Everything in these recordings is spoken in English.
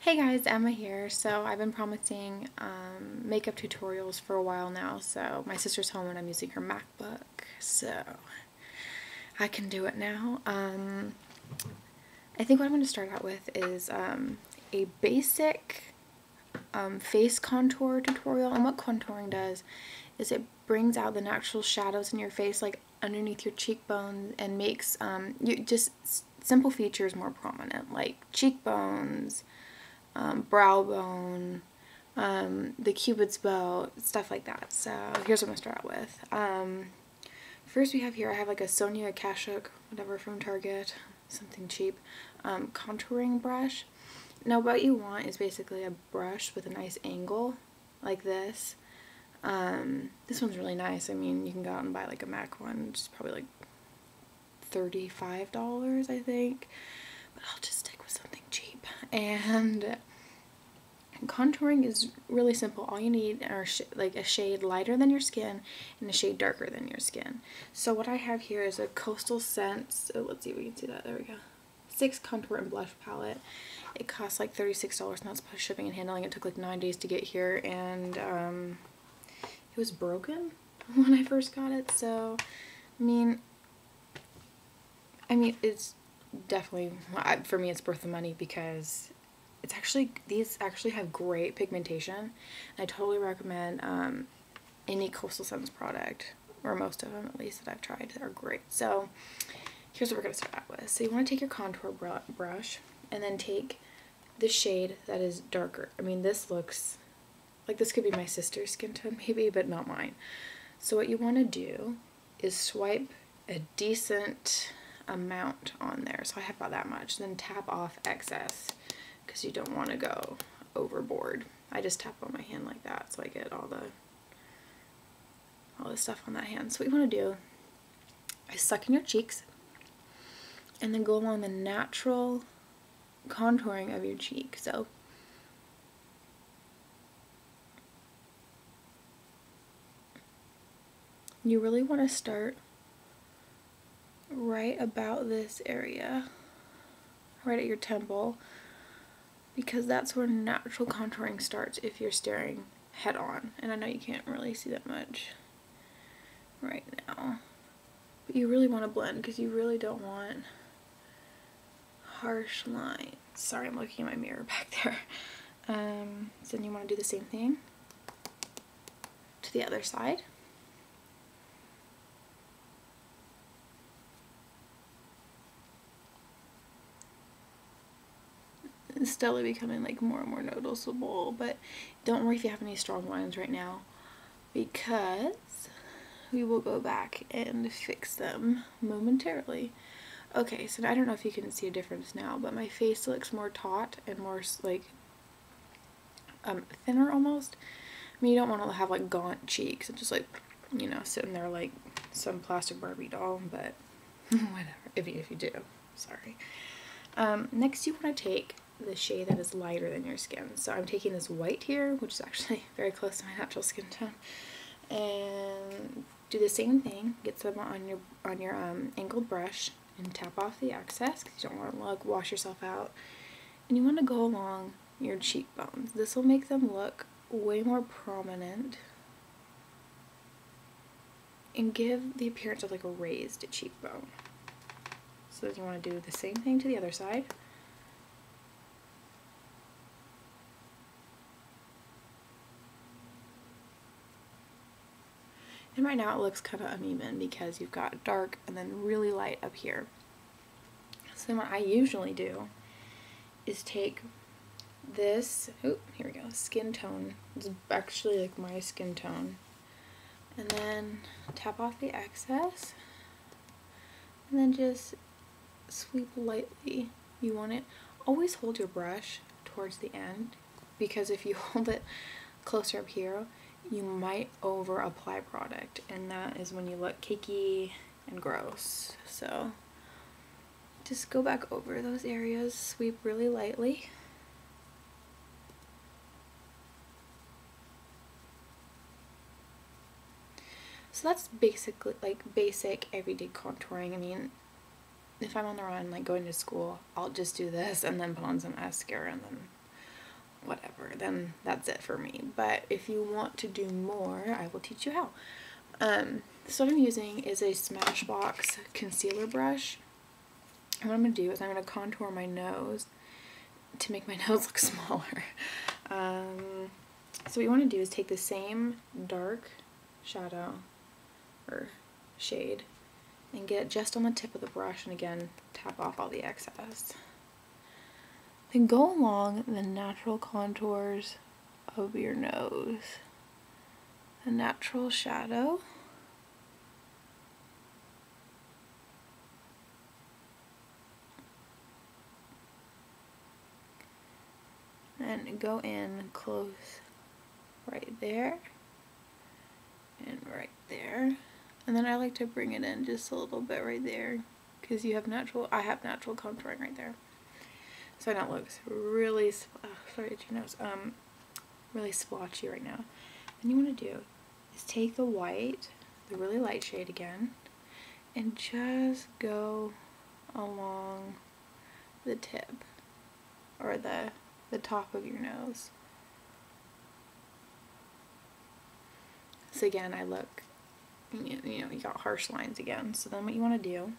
Hey guys, Emma here. So I've been promising makeup tutorials for a while now. So my sister's home and I'm using her MacBook, so I can do it now. I think what I'm going to start out with is a basic face contour tutorial. And what contouring does is it brings out the natural shadows in your face, like underneath your cheekbones, and makes simple features more prominent, like cheekbones, brow bone, the cupid's bow, stuff like that. So here's what I'm gonna start out with. First we have here, I have like a Sonia Kashuk, whatever, from Target, something cheap, contouring brush. Now what you want is basically a brush with a nice angle, like this. This one's really nice. I mean, you can go out and buy like a MAC one, which is probably like $35, I think. But I'll just stick with something cheap. And contouring is really simple. All you need are like a shade lighter than your skin and a shade darker than your skin. So what I have here is a Coastal Scents, oh, let's see if we can see that, there we go, 6 contour and blush palette. It costs like $36 now, it's plus shipping and handling. It took like 9 days to get here, and it was broken when I first got it. So I mean it's definitely, for me, it's worth the money because it's actually, these actually have great pigmentation. I totally recommend any Coastal Scents product, or most of them at least that I've tried. They're great. So here's what we're going to start out with. So you want to take your contour brush and then take the shade that is darker. I mean, this looks like this could be my sister's skin tone maybe, but not mine. So what you want to do is swipe a decent amount on there. So I have about that much. Then tap off excess, because you don't want to go overboard. I just tap on my hand like that so I get all the stuff on that hand. So what you want to do is suck in your cheeks and then go along the natural contouring of your cheek. So you really want to start right about this area, right at your temple, because that's where natural contouring starts if you're staring head on. And I know you can't really see that much right now, but you really want to blend because you really don't want harsh lines. Sorry, I'm looking at my mirror back there. So then you want to do the same thing to the other side. It's steadily becoming like more and more noticeable, but don't worry if you have any strong lines right now, because we will go back and fix them momentarily. Okay, so I don't know if you can see a difference now, but my face looks more taut and more like thinner almost. I mean, you don't want to have like gaunt cheeks and just like, you know, sitting there like some plastic Barbie doll, but whatever, if you do, sorry. Next you want to take the shade that is lighter than your skin. So I'm taking this white here, which is actually very close to my natural skin tone, and do the same thing. Get some on your angled brush and tap off the excess because you don't want to like wash yourself out. And you want to go along your cheekbones. This will make them look way more prominent and give the appearance of like a raised cheekbone. So you want to do the same thing to the other side. And right now it looks kind of uneven because you've got dark and then really light up here. So then what I usually do is take this, oh, here we go, skin tone. It's actually like my skin tone. And then tap off the excess. And then just sweep lightly. You want it, always hold your brush towards the end, because if you hold it closer up here, you might over apply product, and that is when you look cakey and gross. So just go back over those areas, sweep really lightly. So that's basically like basic everyday contouring. I mean, if I'm on the run, like going to school, I'll just do this and then put on some mascara and then whatever, then that's it for me. But if you want to do more, I will teach you how. So what I'm using is a Smashbox concealer brush. And what I'm going to do is I'm going to contour my nose to make my nose look smaller. So what you want to do is take the same dark shadow or shade and get it just on the tip of the brush, and again tap off all the excess. Then go along the natural contours of your nose, the natural shadow. And go in close right there and right there. And then I like to bring it in just a little bit right there because you have natural, I have natural contouring right there. So I know it looks really, sorry, itchy nose, really splotchy right now. And you want to do is take the white, the really light shade again, and just go along the tip or the top of your nose. So again, I look, you know, you got harsh lines again. So then what you want to do,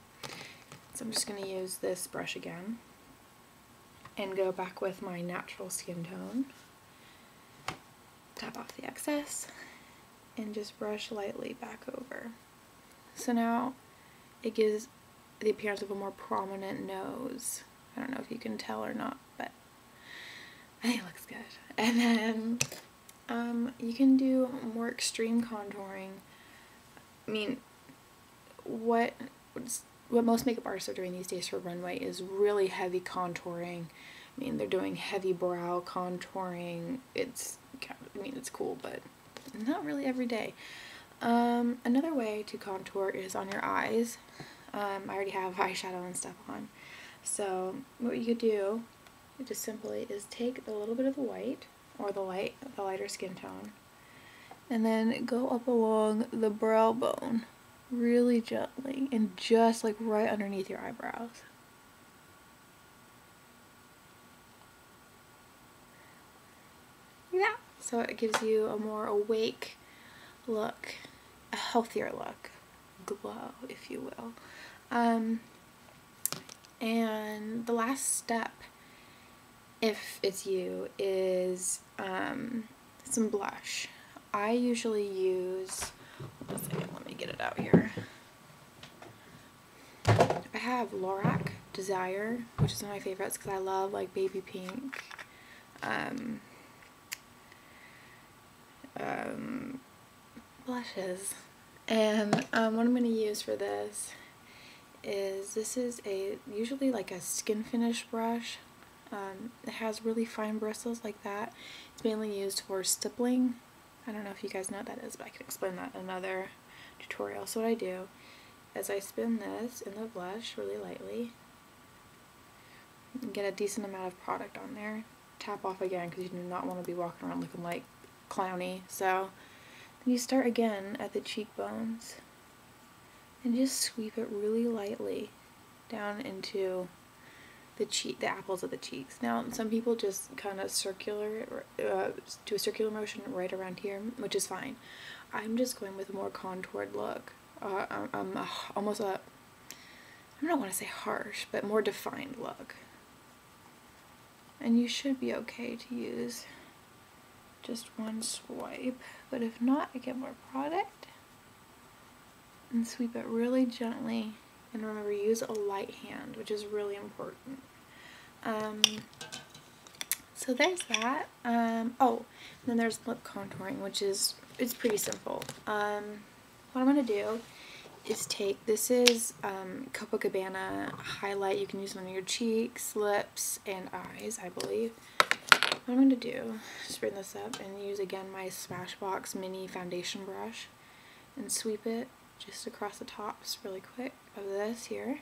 so I'm just going to use this brush again and go back with my natural skin tone, tap off the excess, and just brush lightly back over. So now it gives the appearance of a more prominent nose. I don't know if you can tell or not, but I think it looks good. And then you can do more extreme contouring. I mean, what most makeup artists are doing these days for runway is really heavy contouring. I mean, they're doing heavy brow contouring. It's cool, but not really every day. Another way to contour is on your eyes. I already have eyeshadow and stuff on. So what you could do just simply is take a little bit of the white or the lighter skin tone, and then go up along the brow bone really gently and just like right underneath your eyebrows. Yeah. So it gives you a more awake look, a healthier look, glow, if you will. And the last step, if it's you, is some blush. I usually use, hold on a second, let me get it out here. I have Lorac Desire, which is one of my favorites because I love like baby pink, blushes. And what I'm going to use for this is usually like a skin finish brush. It has really fine bristles like that. It's mainly used for stippling. I don't know if you guys know what that is, but I can explain that in another tutorial. So what I do is I spin this in the blush really lightly and get a decent amount of product on there. Tap off again because you do not want to be walking around looking like clowny. So then you start again at the cheekbones and just sweep it really lightly down into the apples of the cheeks. Now some people just kind of do a circular motion right around here, which is fine. I'm just going with a more contoured look. Almost I don't want to say harsh, but more defined look. And you should be okay to use just one swipe, but if not, I get more product and sweep it really gently. And remember, use a light hand, which is really important. So there's that. Oh, and then there's lip contouring, which it's pretty simple. What I'm going to do is take, this is Copacabana highlight. You can use it on your cheeks, lips, and eyes, I believe. What I'm going to do is bring this up and use again my Smashbox mini foundation brush and sweep it just across the tops really quick of this here.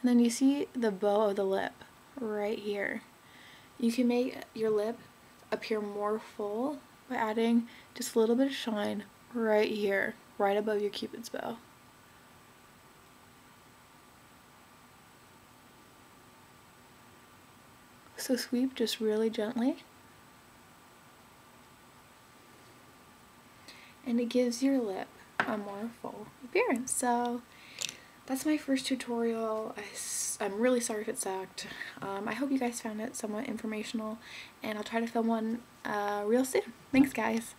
And then you see the bow of the lip right here. You can make your lip appear more full by adding just a little bit of shine right here, right above your Cupid's bow. So sweep just really gently. And it gives your lip a more full appearance. So that's my first tutorial. I'm really sorry if it sucked. I hope you guys found it somewhat informational, and I'll try to film one real soon. Thanks, guys.